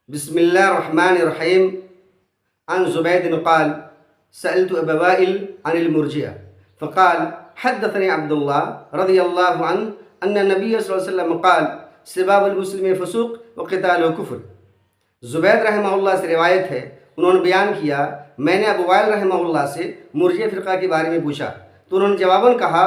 بسم الله الرحمن الرحيم. عن زبيد قال: سألت أبا وائل عن المرجئة فقال: حدثني عبد الله رضي الله عنه أن النبي صلى الله عليه وسلم قال: سباب المسلم فسوق وقتاله كفر. زبید رحمہ اللہ سے روایت ہے، انہوں نے بیان کیا، میں نے ابو وائل رحمہ اللہ سے مرجئہ فرقہ کے بارے میں پوچھا تو انہوں نے جواباً کہا،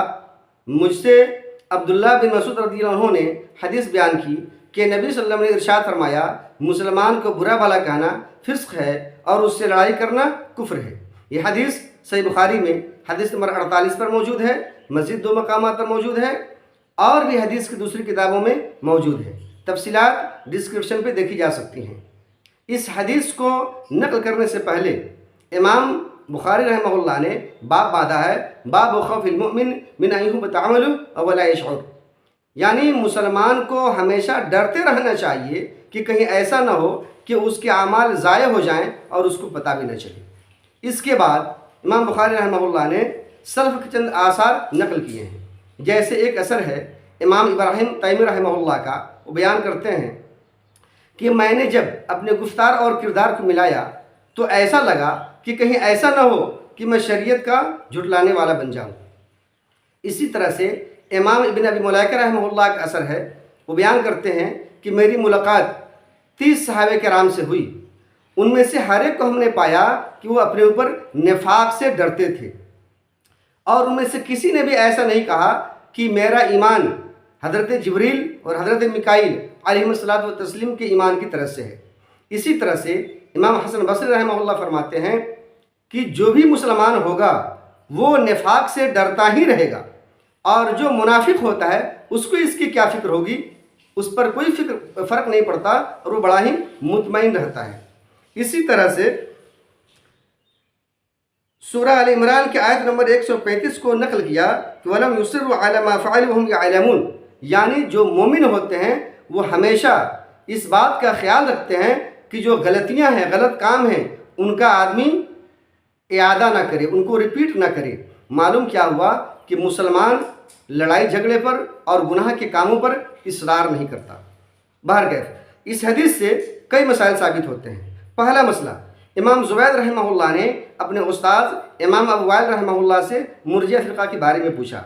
مجھ سے عبداللہ بن مسعود رضی اللہ عنہ نے حدیث بیان کی کہ نبی صلی اللہ علیہ وسلم نے ارشاد فرمایا، مسلمان کو برا بھلا کہنا فسق ہے اور اس سے لڑائی کرنا کفر ہے۔ یہ حدیث صحیح بخاری میں حدیث نمبر 48 پر موجود ہے، مزید 2 مقامات پر موجود ہے اور بھی حدیث کی دوسری کتابوں میں موجود ہے۔ تفصیلات ڈسکرپشن پہ دیکھی جا سکتی ہیں۔ اس حدیث کو نقل کرنے سے پہلے امام بخاری رحمہ اللہ نے باب باندھا ہے، باب خوف المؤمن من ان يحبط عمله ولا يشعر، یعنی مسلمان کو ہمیشہ ڈرتے رہنا چاہیے کہ کہیں ایسا نہ ہو کہ اس کے اعمال ضائع ہو جائیں اور اس کو پتہ بھی نہ چلے۔ اس کے بعد امام بخاری رحمہ اللہ نے سلف کے چند آثار نقل کیے ہیں، جیسے ایک اثر ہے امام ابراہیم تیمی رحمہ اللہ کا، وہ بیان کرتے ہیں کہ میں نے جب اپنے گفتار اور کردار کو ملایا تو ایسا لگا کہ کہیں ایسا نہ ہو کہ میں شریعت کا جھٹلانے والا بن جاؤں۔ اسی طرح سے امام ابن ابی ملیکہ رحمہ اللہ کا اثر ہے، وہ بیان کرتے ہیں کہ میری ملاقات 30 صحابہ کرام سے ہوئی، ان میں سے ہر ایک کو ہم نے پایا کہ وہ اپنے اوپر نفاق سے ڈرتے تھے، اور ان میں سے کسی نے بھی ایسا نہیں کہا کہ میرا ایمان حضرت جبریل اور حضرت میکائیل علیہ الصلوۃ والتسلیم کے ایمان کی طرف سے ہے۔ اسی طرح سے امام حسن بصری رحمہ اللہ فرماتے ہیں کہ جو بھی مسلمان ہوگا وہ نفاق سے ڈرتا ہی رہے گا، اور جو منافق ہوتا ہے اس کو اس کی کیا فکر ہوگی، اس پر کوئی فرق نہیں پڑتا اور وہ بڑا ہی مطمئن رہتا ہے۔ اسی طرح سے سورہ آل عمران کی آیت نمبر 135 کو نقل کیا کہ وَلَمْ يُصِرُّوا عَلَى مَا فَعَلُوا وَهُمْ يَعْلَمُونَ، یعنی جو مومن ہوتے ہیں وہ ہمیشہ اس بات کا خیال رکھتے ہیں کہ جو غلطیاں ہیں، غلط کام ہیں، ان کا آدمی اعادہ نہ کرے، ان کو ریپیٹ نہ کرے۔ معلوم کیا ہوا کہ مسلمان لڑائی جھگڑے پر اور گناہ کے کاموں پر اصرار نہیں کرتا۔ بہرکیف اس حدیث سے کئی مسائل ثابت ہوتے ہیں۔ پہلا مسئلہ، امام زبید رحمہ اللہ نے اپنے استاد امام ابو وائل رحمہ اللہ سے مرجئہ فرقہ کے بارے میں پوچھا۔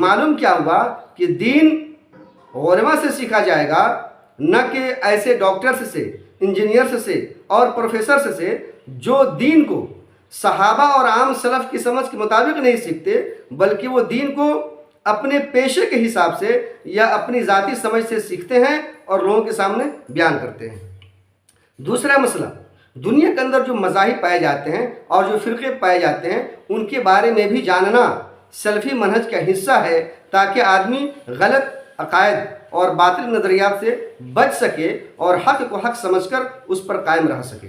معلوم کیا ہوا کہ دین علماء سے سیکھا جائے گا، نہ کہ ایسے ڈاکٹرز سے، انجینئرز سے اور پروفیسرز سے جو دین کو صحابہ اور عام سلف کی سمجھ کے مطابق نہیں سیکھتے، بلکہ وہ دین کو اپنے پیشے کے حساب سے یا اپنی ذاتی سمجھ سے سیکھتے ہیں اور لوگوں کے سامنے بیان کرتے ہیں۔ دوسرا مسئلہ، دنیا کے اندر جو مذاہب پائے جاتے ہیں اور جو فرقے پائے جاتے ہیں ان کے بارے میں بھی جاننا سلفی منہج کا حصہ ہے، تاکہ آدمی غلط عقائد اور باطل نظریات سے بچ سکے اور حق کو حق سمجھ کر اس پر قائم رہ سکے۔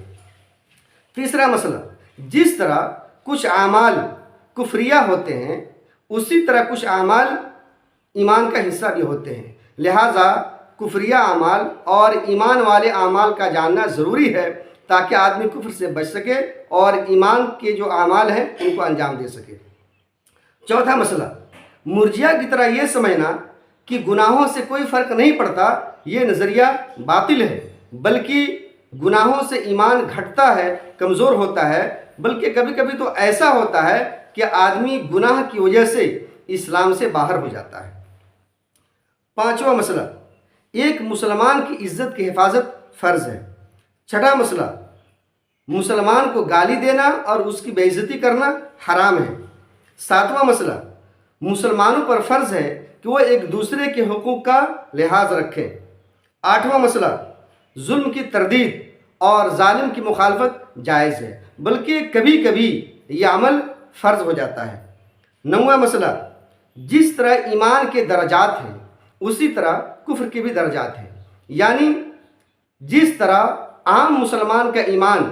تیسرا مسئلہ، جس طرح کچھ اعمال کفریہ ہوتے ہیں اسی طرح کچھ اعمال ایمان کا حصہ بھی ہوتے ہیں، لہٰذا کفریہ اعمال اور ایمان والے اعمال کا جاننا ضروری ہے تاکہ آدمی کفر سے بچ سکے اور ایمان کے جو اعمال ہیں ان کو انجام دے سکے۔ چوتھا مسئلہ، مرجئہ کی طرح یہ سمجھنا کہ گناہوں سے کوئی فرق نہیں پڑتا، یہ نظریہ باطل ہے، بلکہ گناہوں سے ایمان گھٹتا ہے، کمزور ہوتا ہے، بلکہ کبھی کبھی تو ایسا ہوتا ہے کہ آدمی گناہ کی وجہ سے اسلام سے باہر ہو جاتا ہے۔ پانچواں مسئلہ، ایک مسلمان کی عزت کی حفاظت فرض ہے۔ چھٹا مسئلہ، مسلمان کو گالی دینا اور اس کی بے عزتی کرنا حرام ہے۔ ساتواں مسئلہ، مسلمانوں پر فرض ہے کہ وہ ایک دوسرے کے حقوق کا لحاظ رکھیں۔ آٹھواں مسئلہ، ظلم کی تردید اور ظالم کی مخالفت جائز ہے، بلکہ کبھی کبھی یہ عمل فرض ہو جاتا ہے۔ نواں مسئلہ، جس طرح ایمان کے درجات ہیں اسی طرح کفر کے بھی درجات ہیں، یعنی جس طرح عام مسلمان کا ایمان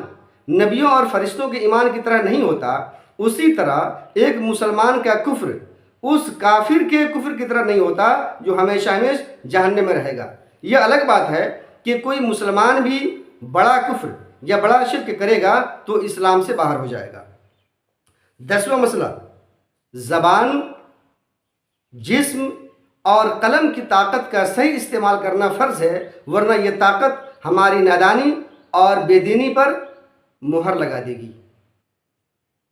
نبیوں اور فرشتوں کے ایمان کی طرح نہیں ہوتا، اسی طرح ایک مسلمان کا کفر اس کافر کے کفر کی طرح نہیں ہوتا جو ہمیشہ ہمیشہ جہنم میں رہے گا۔ یہ الگ بات ہے کہ کوئی مسلمان بھی بڑا کفر یا بڑا شرک کرے گا تو اسلام سے باہر ہو جائے گا۔ 10واں مسئلہ، زبان، جسم اور قلم کی طاقت کا صحیح استعمال کرنا فرض ہے، ورنہ یہ طاقت ہماری نادانی اور بے دینی پر مہر لگا دے گی۔